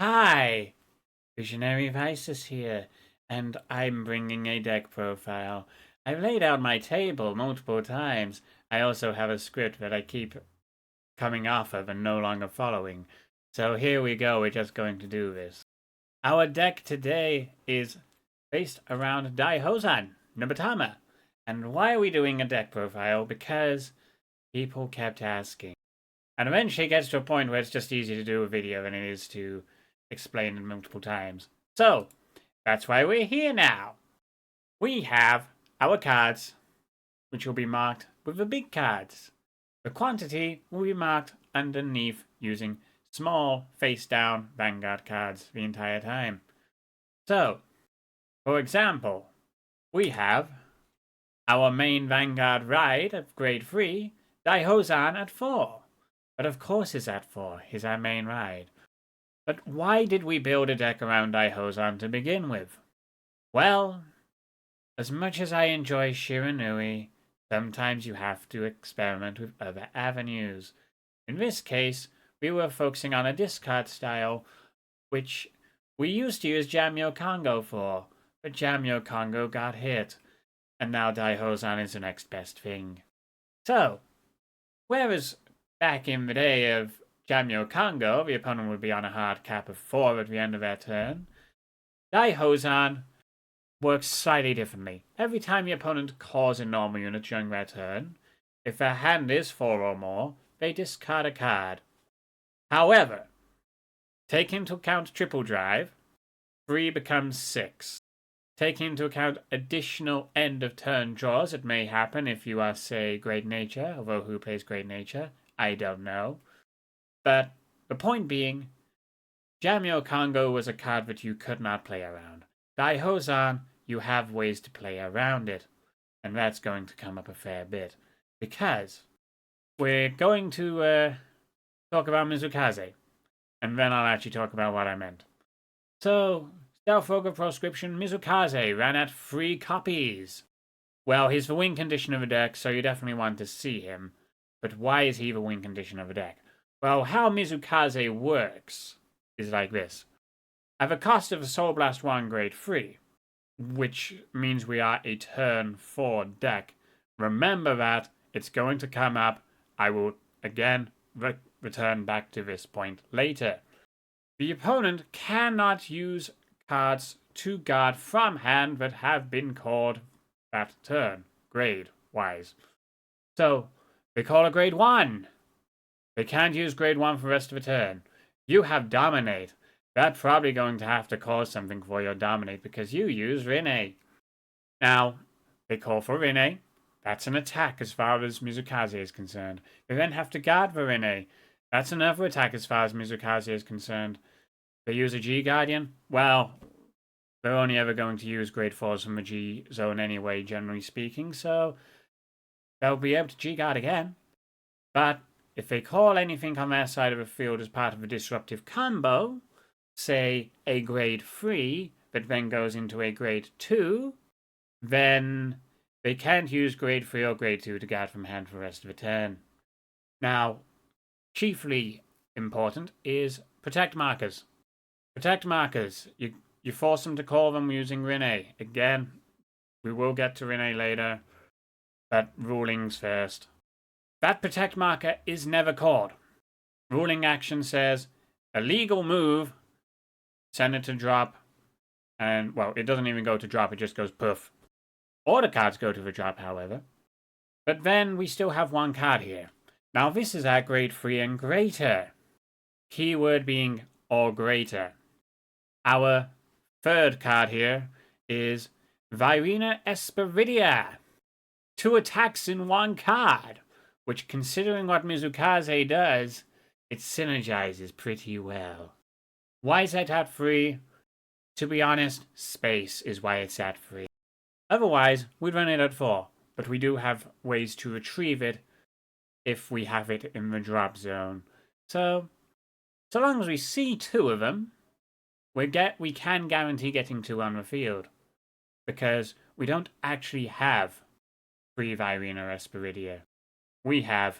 Hi, Visionary Vysus here, and I'm bringing a deck profile. I've laid out my table multiple times. I also have a script that I keep coming off of and no longer following. So here we go, we're just going to do this. Our deck today is based around Daihouzan, Nabatama. And why are we doing a deck profile? Because people kept asking. And eventually it gets to a point where it's just easier to do a video than it is to explain it multiple times. So, that's why we're here now. We have our cards, which will be marked with the big cards. The quantity will be marked underneath using small face-down Vanguard cards the entire time. So, for example, we have our main Vanguard ride of grade 3, Daihouzan at 4. But of course he's at 4, he's our main ride. But why did we build a deck around Daihouzan to begin with? Well, as much as I enjoy Shiranui, sometimes you have to experiment with other avenues. In this case, we were focusing on a discard style, which we used to use Jamyo Kongo for, but Jamyo Kongo got hit, and now Daihouzan is the next best thing. So, whereas back in the day of Jamyo Kongo, the opponent would be on a hard cap of 4 at the end of their turn, Daihouzan works slightly differently. Every time the opponent calls a normal unit during their turn, if their hand is 4 or more, they discard a card. However, take into account triple drive, 3 becomes 6. Taking into account additional end of turn draws that may happen if you are, say, Great Nature, although who plays Great Nature? I don't know. But the point being, Jamyo Kongo was a card that you could not play around. Daihouzan, you have ways to play around it, and that's going to come up a fair bit, because we're going to talk about Mizukaze, and then I'll actually talk about what I meant. So, Stealth Ogre Proscription Mizukaze ran at 3 copies. Well, he's the win condition of the deck, so you definitely want to see him. But why is he the win condition of the deck? Well, how Mizukaze works is like this. At the cost of a Soul Blast 1 grade 3, which means we are a turn 4 deck, remember that it's going to come up. I will again return back to this point later. The opponent cannot use cards to guard from hand that have been called that turn, grade-wise. So, they call a grade 1. They can't use grade 1 for the rest of the turn. You have Dominate. That's probably going to have to cause something for your Dominate because you use Rinne. Now, they call for Rinne. That's an attack as far as Mizukaze is concerned. They then have to guard for Rinne. That's another attack as far as Mizukaze is concerned. They use a G-Guardian. Well, they're only ever going to use grade 4s from the G zone anyway, generally speaking, so they'll be able to G-Guard again. But if they call anything on their side of the field as part of a disruptive combo, say a grade 3 that then goes into a grade 2, then they can't use grade 3 or grade 2 to guard from hand for the rest of the turn. Now, chiefly important is protect markers. Protect markers. You force them to call them using Rinne. Again, we will get to Rinne later, but rulings first. That protect marker is never called. Ruling action says, a legal move, send it to drop, and, well, it doesn't even go to drop, it just goes poof. Order cards go to the drop, however. But then we still have one card here. Now this is our grade 3 and greater. Keyword being or greater. Our third card here is Virina Esperidia. 2 attacks in 1 card, which, considering what Mizukaze does, it synergizes pretty well. Why is that at 3? To be honest, space is why it's at 3. Otherwise, we'd run it at 4, but we do have ways to retrieve it if we have it in the drop zone. So long as we see 2 of them, we can guarantee getting 2 on the field, because we don't actually have 3 Virina Esperidia. We have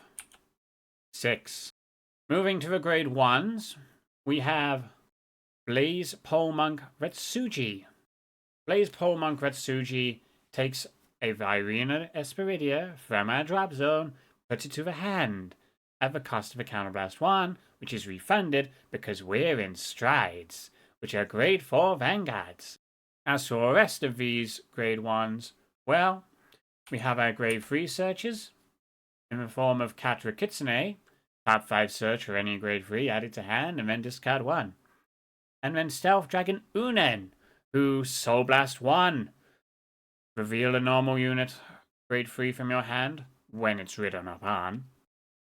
6. Moving to the grade 1s, we have Blaze Pole Monk Retsuji. Blaze Pole Monk Retsuji takes a Virina Espiridia from our drop zone, puts it to the hand at the cost of a Counterblast 1, which is refunded because we're in strides, which are grade 4 vanguards. As for the rest of these grade 1s, well, we have our grade 3 searches in the form of Katra Kitsune, top 5 search for any grade 3, add it to hand, and then discard 1. And then Stealth Dragon Unen, who Soul Blast 1. Reveal a normal unit grade 3 from your hand when it's ridden upon.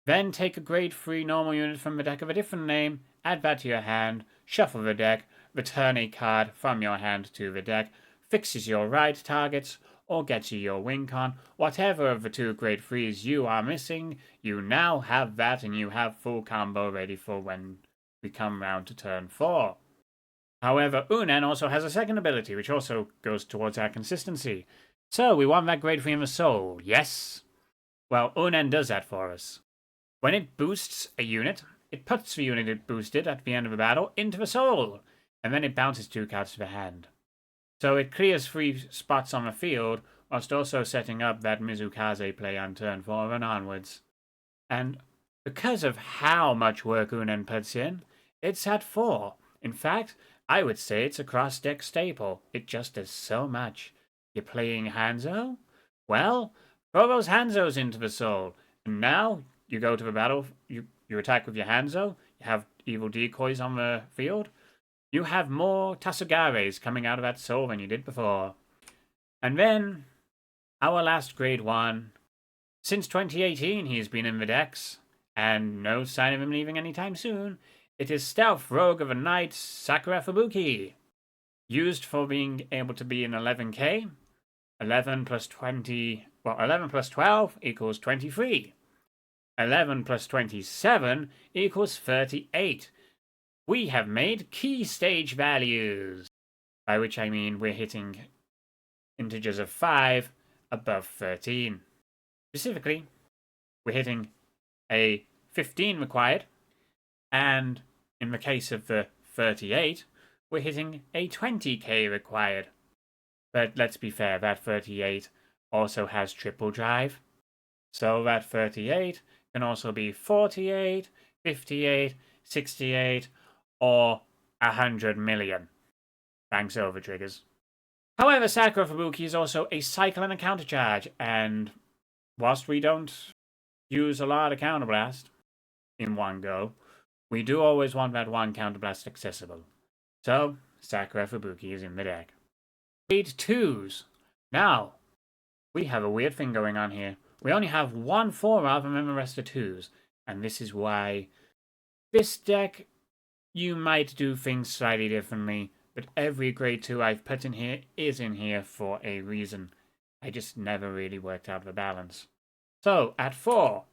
Then take a grade 3 normal unit from the deck of a different name, add that to your hand, shuffle the deck, return a card from your hand to the deck, fixes your ride targets, or gets you your win con. Whatever of the 2 grade 3s you are missing, you now have that and you have full combo ready for when we come round to turn 4. However, Unen also has a second ability, which also goes towards our consistency. So, we want that grade 3 in the soul, yes? Well, Unen does that for us. When it boosts a unit, it puts the unit it boosted at the end of the battle into the soul, and then it bounces 2 cards to the hand. So it clears 3 spots on the field, whilst also setting up that Mizukaze play on turn 4 and onwards. And because of how much work Unen puts in, it's at 4. In fact, I would say it's a cross-deck staple. It just does so much. You're playing Hanzo? Well, throw those Hanzos into the soul. And now you go to the battle, you attack with your Hanzo, you have evil decoys on the field. You have more Tasugares coming out of that soul than you did before. And then, our last grade 1. Since 2018, he's been in the decks, and no sign of him leaving anytime soon. It is Stealth Rogue of the Night, Sakura Fubuki. Used for being able to be an 11k. 11 plus 20, well, 11 plus 12 equals 23. 11 plus 27 equals 38. We have made key stage values, by which I mean we're hitting integers of 5 above 13. Specifically, we're hitting a 15 required, and in the case of the 38, we're hitting a 20k required. But let's be fair, that 38 also has triple drive. So that 38 can also be 48, 58, 68, or 100 million. Thanks, over triggers. However, Sakura Fubuki is also a cycle and a countercharge, and whilst we don't use a lot of counterblast in one go, we do always want that one counterblast accessible. So, Sakura Fubuki is in the deck. Grade 2s. Now, we have a weird thing going on here. We only have 1 4 of them and the rest are 2s. And this is why this deck, you might do things slightly differently. But every grade 2 I've put in here is in here for a reason. I just never really worked out the balance. So, at 4,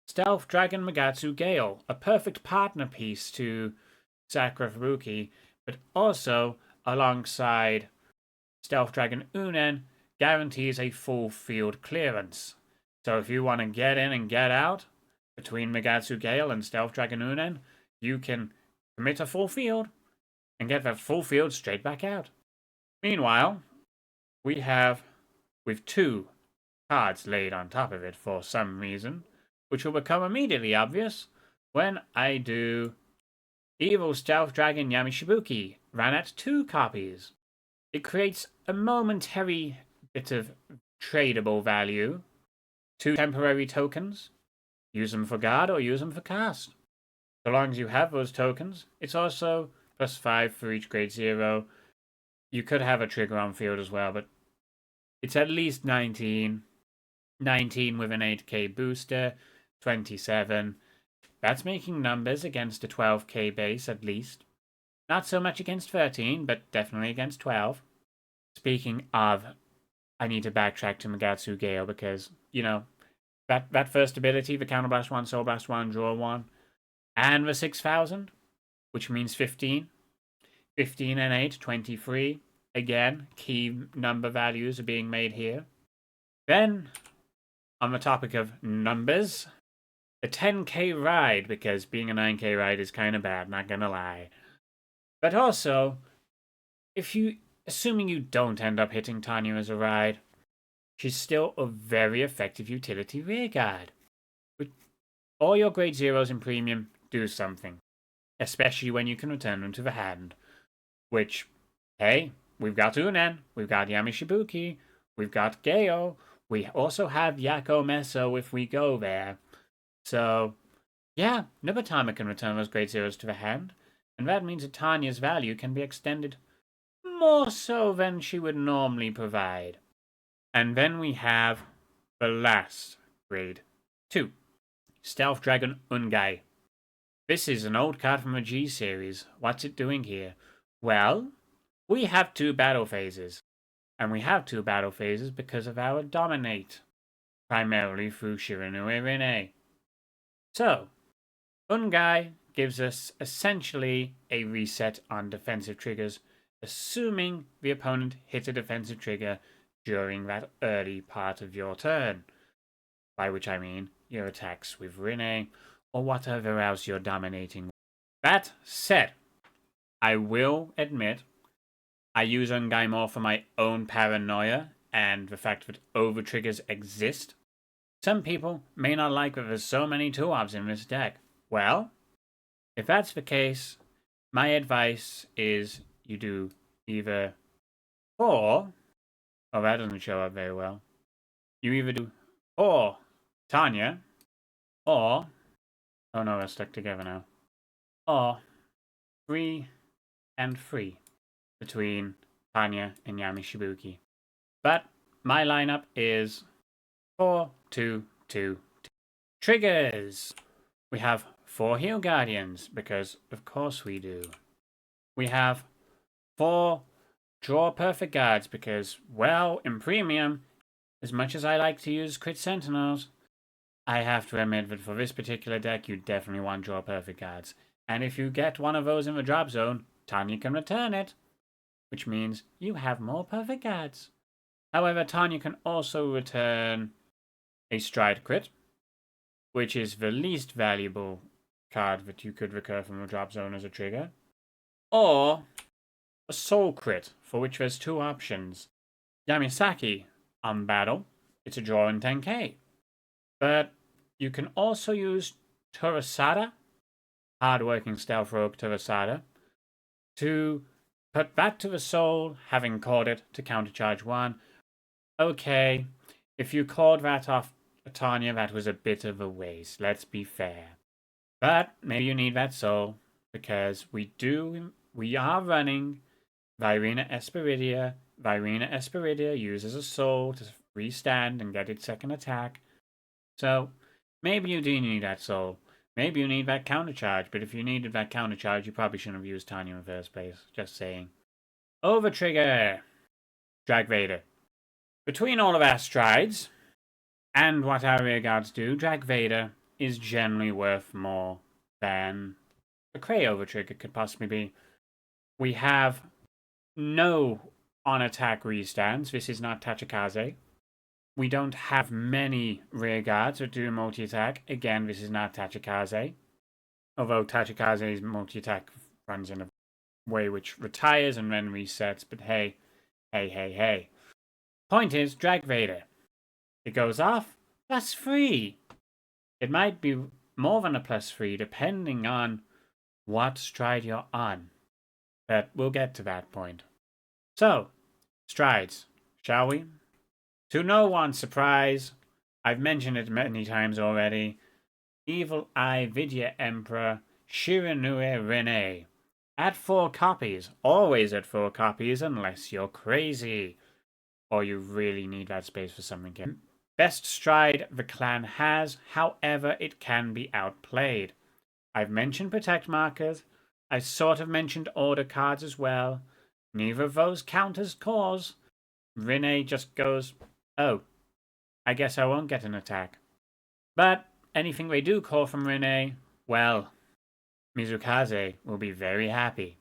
Stealth Dragon Magatsu Gale. A perfect partner piece to Sakura Fubuki, but also alongside Stealth Dragon Unen guarantees a full field clearance. So if you want to get in and get out between Magatsu Gale and Stealth Dragon Unen, you can commit a full field and get that full field straight back out. Meanwhile, we have with 2 cards laid on top of it for some reason, which will become immediately obvious when I do Evil Stealth Dragon Yamishibuki, ran at 2 copies. It creates a momentary bit of tradable value. 2 temporary tokens. Use them for guard or use them for cast. So long as you have those tokens, it's also +5 for each grade 0. You could have a trigger on field as well, but it's at least 19. 19 with an 8k booster. 27. That's making numbers against a 12k base at least. Not so much against 13, but definitely against 12. Speaking of, I need to backtrack to Magatsu Gale because, you know, that first ability, the Counterblast 1, Soul Blast 1, Draw 1, and the 6,000, which means 15. 15 and 8, 23. Again, key number values are being made here. Then, on the topic of numbers, a 10k ride, because being a 9k ride is kind of bad, not gonna lie. But also, assuming you don't end up hitting Tanya as a ride, she's still a very effective utility rearguard. With all your grade zeros in premium, do something. Especially when you can return them to the hand. Which, hey, we've got Unen, we've got Yamishibuki, we've got Geo, we also have Yako Meso if we go there. So, yeah, Nubatama can return those grade zeros to the hand, and that means that Tanya's value can be extended more so than she would normally provide. And then we have the last grade 2, Stealth Dragon Ungai. This is an old card from the G series. What's it doing here? Well, we have 2 battle phases. And we have 2 battle phases because of our Dominate, primarily through Shiranui Rene. So, Ungai gives us essentially a reset on defensive triggers, assuming the opponent hits a defensive trigger during that early part of your turn. By which I mean your attacks with Rene, or whatever else you're dominating. That said, I will admit, I use Ungai more for my own paranoia and the fact that over-triggers exist. Some people may not like that there's so many 2-ops in this deck. Well, if that's the case, my advice is you do either 4, oh, that doesn't show up very well. You either do 4 Tanya, or, oh no, they're stuck together now, or 3 and 3 between Tanya and Yamishibuki. But my lineup is 4, 2, 2, 2. Triggers! We have 4 Heal Guardians, because of course we do. We have 4 Draw Perfect Guards, because, well, in Premium, as much as I like to use Crit Sentinels, I have to admit that for this particular deck, you definitely want Draw Perfect Guards. And if you get one of those in the drop zone, Tanya can return it, which means you have more Perfect Guards. However, Tanya can also return a Stride Crit, which is the least valuable card that you could recur from the drop zone as a trigger, or a Soul Crit, for which there's 2 options. Yamisaki, on battle, it's a draw in 10k. But you can also use Turasada, hardworking stealth rogue Turasada, to put that to the soul, having called it to countercharge 1. Okay, if you called that off Tanya, that was a bit of a waste, let's be fair. But maybe you need that soul, because we are running Virina Esperidia. Virina Esperidia uses a soul to restand and get its second attack. So, maybe you do need that soul. Maybe you need that countercharge, but if you needed that countercharge, you probably shouldn't have used Tanya in the first place. Just saying. Overtrigger! Drag Vader. Between all of our strides, and what our rearguards do, Drag Vader is generally worth more than a Cray Overtrigger could possibly be. We have no on-attack restands. This is not Tachikaze. We don't have many rearguards that do multi-attack. Again, this is not Tachikaze. Although Tachikaze's multi-attack runs in a way which retires and then resets. But hey. Point is, Drag Vader. It goes off, +3. It might be more than a +3 depending on what stride you're on. But we'll get to that point. So, strides, shall we? To no one's surprise, I've mentioned it many times already, Evil Eye Vidya Emperor Shiranui Rene. At 4 copies, always at 4 copies unless you're crazy. Or you really need that space for something else. Best stride the clan has, however it can be outplayed. I've mentioned protect markers, I sort of mentioned order cards as well. Neither of those count as cores. Rene just goes, oh, I guess I won't get an attack. But anything they do call from Rene, well, Mizukaze will be very happy.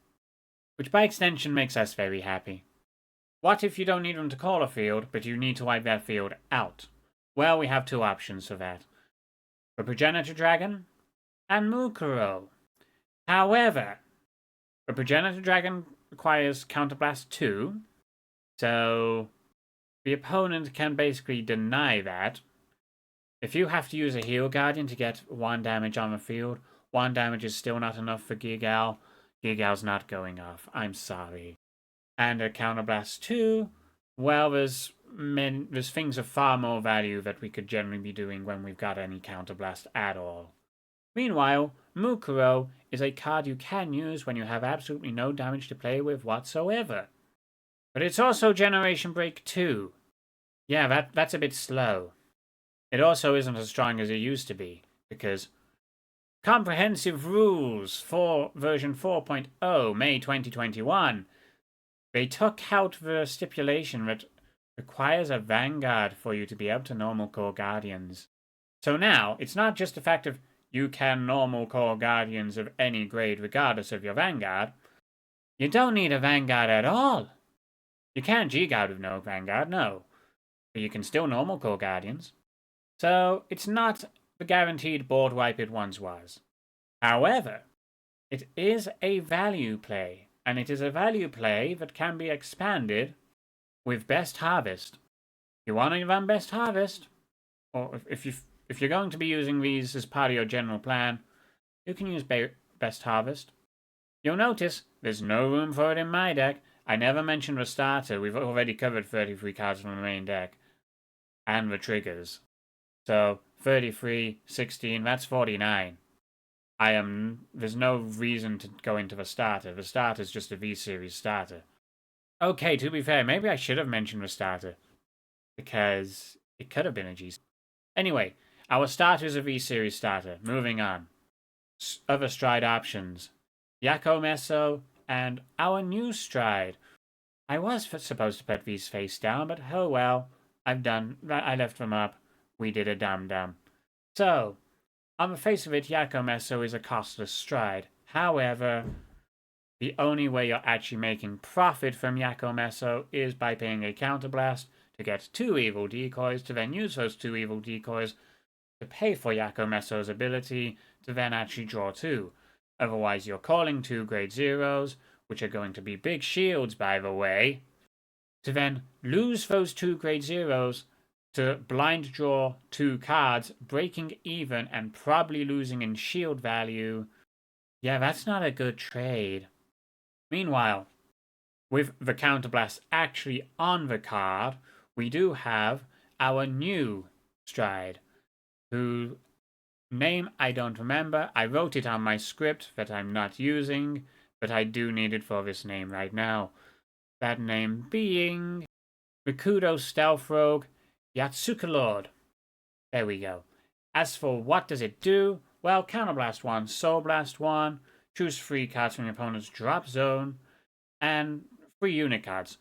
Which by extension makes us very happy. What if you don't need them to call a field, but you need to wipe that field out? Well, we have 2 options for that. The Progenitor Dragon and Mukuro. However, A Progenitor Dragon requires Counterblast 2, so the opponent can basically deny that. If you have to use a Heal Guardian to get 1 damage on the field, 1 damage is still not enough for Gigal. Gigal's not going off. I'm sorry. And a Counterblast 2, well, there's things of far more value that we could generally be doing when we've got any Counterblast at all. Meanwhile, Mukuro is a card you can use when you have absolutely no damage to play with whatsoever. But it's also Generation Break 2. Yeah, that's a bit slow. It also isn't as strong as it used to be, because Comprehensive Rules for version 4.0, May 2021, they took out the stipulation that requires a Vanguard for you to be able to normal core Guardians. So now, it's not just the fact of you can normal core Guardians of any grade regardless of your Vanguard. You don't need a Vanguard at all. You can't G-Guard with no Vanguard, no. But you can still normal core Guardians. So, it's not the guaranteed board wipe it once was. However, it is a value play, and it is a value play that can be expanded with Best Harvest. You want to run Best Harvest, or if you're going to be using these as part of your general plan, you can use Best Harvest. You'll notice there's no room for it in my deck. I never mentioned the starter. We've already covered 33 cards from the main deck. And the triggers. So, 33, 16, that's 49. There's no reason to go into the starter. The starter's just a V-Series starter. Okay, to be fair, maybe I should have mentioned the starter. Because it could have been a G. Anyway, our starter is a V-Series starter. Moving on. Other Stride options. Yako Meso and our new Stride. I was supposed to put these face down, but oh well. I left them up. We did a dum-dum. So, on the face of it, Yako Meso is a costless Stride. However, the only way you're actually making profit from Yako Meso is by paying a Counterblast to get 2 evil decoys, to then use those 2 evil decoys to pay for Yako Meso's ability to then actually draw 2. Otherwise, you're calling 2 grade 0s, which are going to be big shields, by the way, to then lose those 2 grade 0s to blind draw 2 cards, breaking even and probably losing in shield value. Yeah, that's not a good trade. Meanwhile, with the Counterblast actually on the card, we do have our new Stride, whose name I don't remember. I wrote it on my script that I'm not using, but I do need it for this name right now. That name being Rikudo Stealth Rogue Yatsuka Lord. There we go. As for what does it do? Well, Counterblast 1, Soul Blast 1, choose 3 cards from your opponent's drop zone, and 3 unit cards.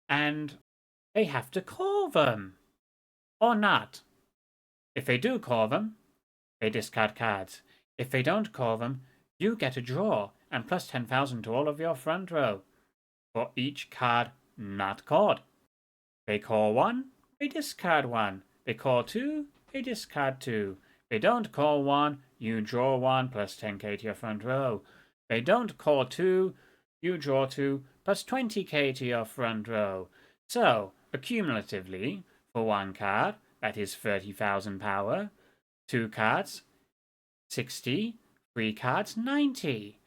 And they have to call them. Or not. If they do call them, they discard cards. If they don't call them, you get a draw, and plus 10,000 to all of your front row. For each card not called. They call 1, they discard 1. They call 2, they discard 2. They don't call 1, you draw 1 plus 10k to your front row. They don't call 2, you draw 2 plus 20k to your front row. So, accumulatively, for 1 card, that is 30,000 power. 2 cards, 60. 3 cards, 90.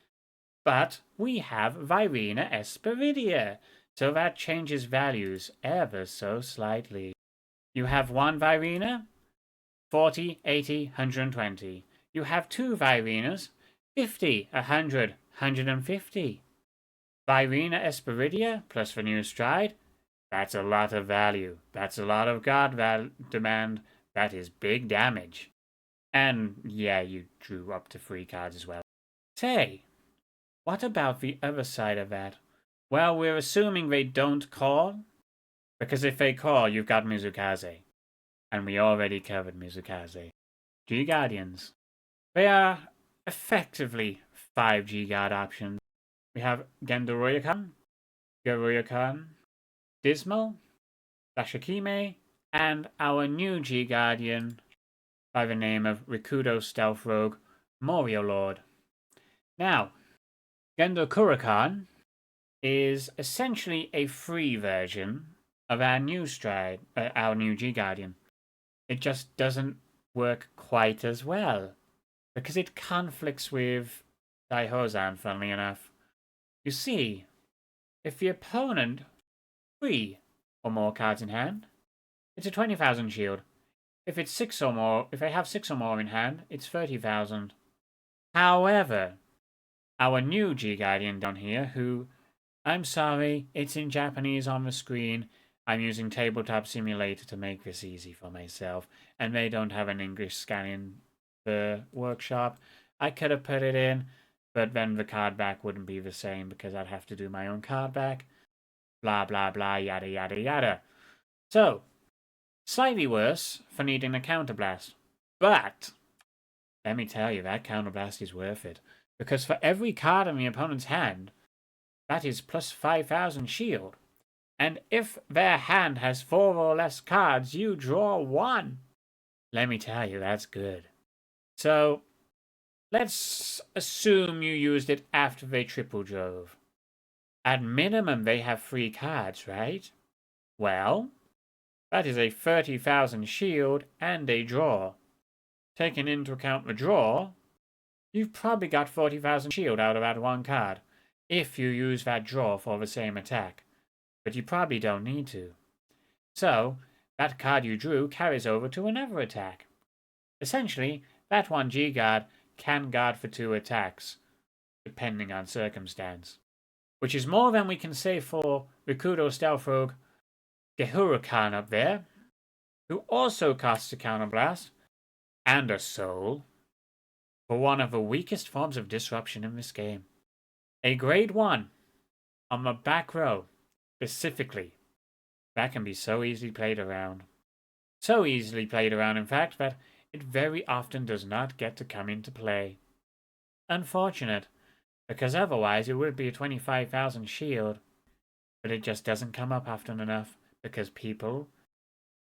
But we have Virina Esperidia, so that changes values ever so slightly. You have 1 Virina, 40, 80, 120. You have 2 Virinas, 50, 100, 150. Virina Esperidia plus the new Stride, that's a lot of value. That's a lot of guard demand. That is big damage. And yeah, you drew up to 3 cards as well. Say, what about the other side of that? Well, we're assuming they don't call, because if they call, you've got Mizukaze. And we already covered Mizukaze. G-Guardians. They are effectively 5 G-Guard options. We have Gendoroyakan, Garuyakan, Dismal, Dashikime, and our new G-Guardian by the name of Rikudo Stealth Rogue, Morio Lord. Now, Gendo Kurakan is essentially a free version of our new our new G Guardian. It just doesn't work quite as well because it conflicts with Daihouzan, funnily enough. You see, if the opponent 3 or more cards in hand, it's a 20,000 shield. If it's 6 or more, if they have 6 or more in hand, it's 30,000. However, our new G Guardian down here, who, I'm sorry, it's in Japanese on the screen. I'm using Tabletop Simulator to make this easy for myself, and they don't have an English scan in the workshop. I could have put it in, but then the card back wouldn't be the same because I'd have to do my own card back. Blah, blah, blah, yada, yada, yada. So, slightly worse for needing a counterblast. But, let me tell you, that counterblast is worth it. Because for every card in the opponent's hand, that is plus 5,000 shield. And if their hand has 4 or less cards, you draw 1. Let me tell you, that's good. So, let's assume you used it after they triple drove. At minimum, they have 3 cards, right? Well, that is a 30,000 shield and a draw. Taking into account the draw, you've probably got 40,000 shield out of that one card, if you use that draw for the same attack. But you probably don't need to. So, that card you drew carries over to another attack. Essentially, that one G-Guard can guard for 2 attacks, depending on circumstance. Which is more than we can say for Rikudo Stealth Rogue Gehurukan up there, who also costs a counterblast and a soul for one of the weakest forms of disruption in this game. A grade 1 on the back row, specifically. That can be so easily played around. So easily played around, in fact, that it very often does not get to come into play. Unfortunate, because otherwise it would be a 25,000 shield. But it just doesn't come up often enough, because people,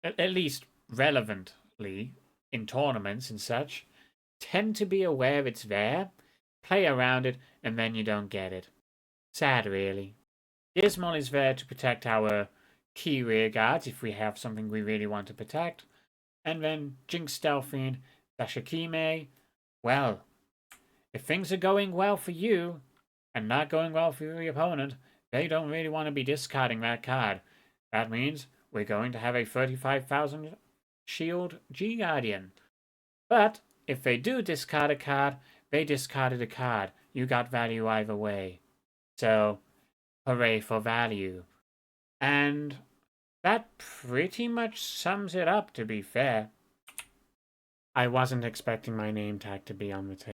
at least relevantly, in tournaments and such, tend to be aware it's there, play around it, and then you don't get it. Sad, really. Dismal is there to protect our key rear guards if we have something we really want to protect. And then Jinx Stealthfiend, Dashakime. Well, if things are going well for you, and not going well for your opponent, they don't really want to be discarding that card. That means we're going to have a 35,000 shield G-Guardian. But if they do discard a card, they discarded a card. You got value either way. So, hooray for value. And that pretty much sums it up, to be fair. I wasn't expecting my name tag to be on the table.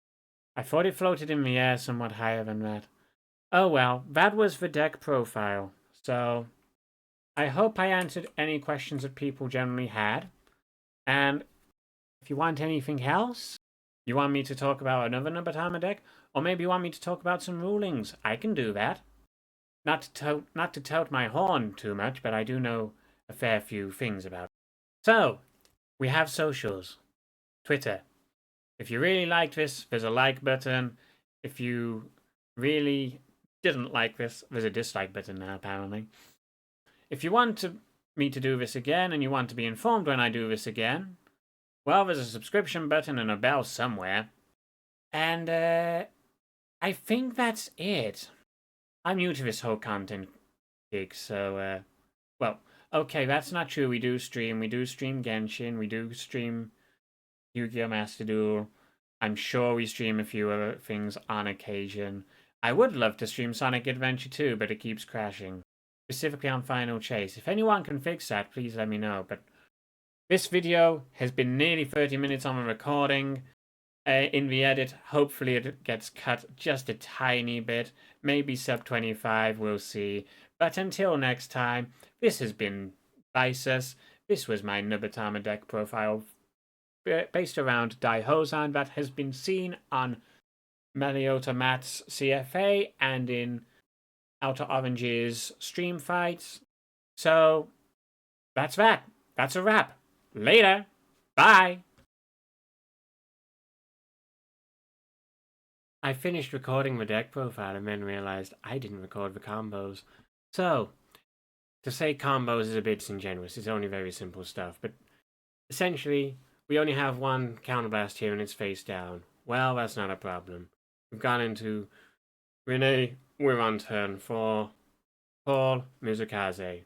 I thought it floated in the air somewhat higher than that. Oh well, that was the deck profile. So, I hope I answered any questions that people generally had. And if you want anything else, you want me to talk about another Nubatama deck, or maybe you want me to talk about some rulings, I can do that. Not to toot my horn too much, but I do know a fair few things about it. So, we have socials. Twitter. If you really liked this, there's a like button. If you really didn't like this, there's a dislike button now, apparently. If you want me to do this again, and you want to be informed when I do this again, well, there's a subscription button and a bell somewhere. And, I think that's it. I'm new to this whole content gig, so, well, okay, that's not true. We do stream Genshin, we do stream Yu-Gi-Oh! Master Duel. I'm sure we stream a few other things on occasion. I would love to stream Sonic Adventure 2, but it keeps crashing. Specifically on Final Chase. If anyone can fix that, please let me know. But this video has been nearly 30 minutes on the recording. In the edit, hopefully it gets cut just a tiny bit. Maybe sub 25, we'll see. But until next time, this has been Vysus. This was my Nubatama deck profile based around Daihouzan that has been seen on Meliota Matt's CFA and in Outer Orange's stream fights. So, that's that. That's a wrap. Later. Bye. I finished recording the deck profile and then realized I didn't record the combos. So, to say combos is a bit disingenuous. It's only very simple stuff. But essentially, we only have one counterblast here and it's face down. Well, that's not a problem. We've gone into Renee. We're on turn 4. Paul Mizukaze.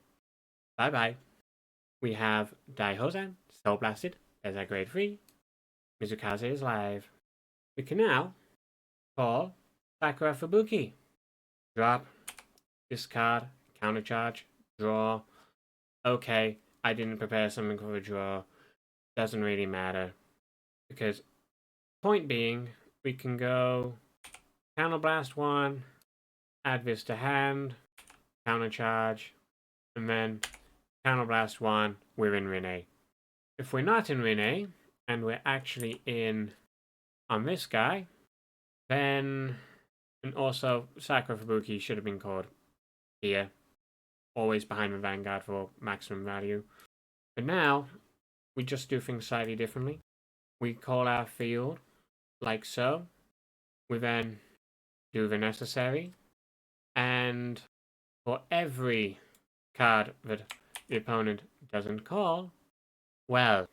Bye bye. We have Daihouzan, Soul Blasted. There's our grade 3. Mizukaze is live. We can now call Sakura Fubuki. Drop, discard, countercharge, draw. Okay, I didn't prepare something for a draw. Doesn't really matter. Because, point being, we can go counterblast 1, add this to hand, countercharge, and then counterblast 1, we're in Renee. If we're not in Renee, and we're actually in on this guy, then, and also Sakura Fubuki should have been called here. Always behind the Vanguard for maximum value. But now, we just do things slightly differently. We call our field, like so. We then do the necessary. And for every card that the opponent doesn't call, well,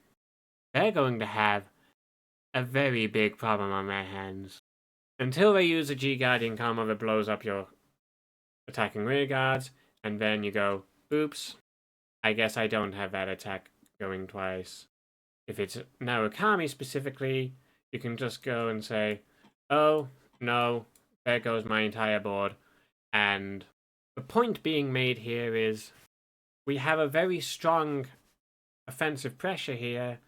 they're going to have a very big problem on their hands. Until they use a G-Guardian combo that blows up your attacking rear guards, and then you go, oops, I guess I don't have that attack going twice. If it's Narukami specifically, you can just go and say, oh, no, there goes my entire board. And the point being made here is we have a very strong offensive pressure here,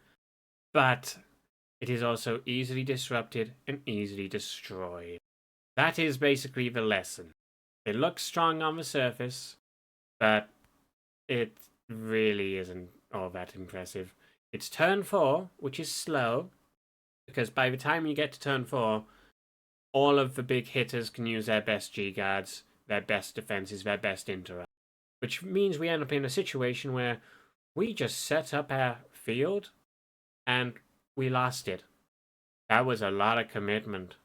but it is also easily disrupted and easily destroyed. That is basically the lesson. It looks strong on the surface, but it really isn't all that impressive. It's turn 4, which is slow, because by the time you get to turn 4, all of the big hitters can use their best G-Guards, their best defenses, their best interrupt. Which means we end up in a situation where we just set up our field and we lost it. That was a lot of commitment.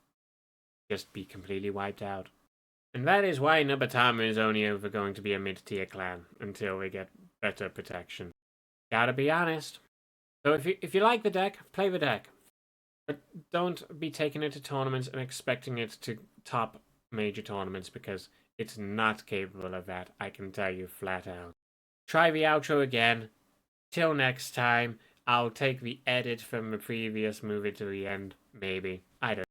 Just be completely wiped out. And that is why Nubatama is only ever going to be a mid-tier clan until we get better protection. Gotta be honest. So if you like the deck, play the deck. But don't be taking it to tournaments and expecting it to top major tournaments because it's not capable of that, I can tell you flat out. Try the outro again. Till next time, I'll take the edit from the previous, move it to the end, maybe. I don't know.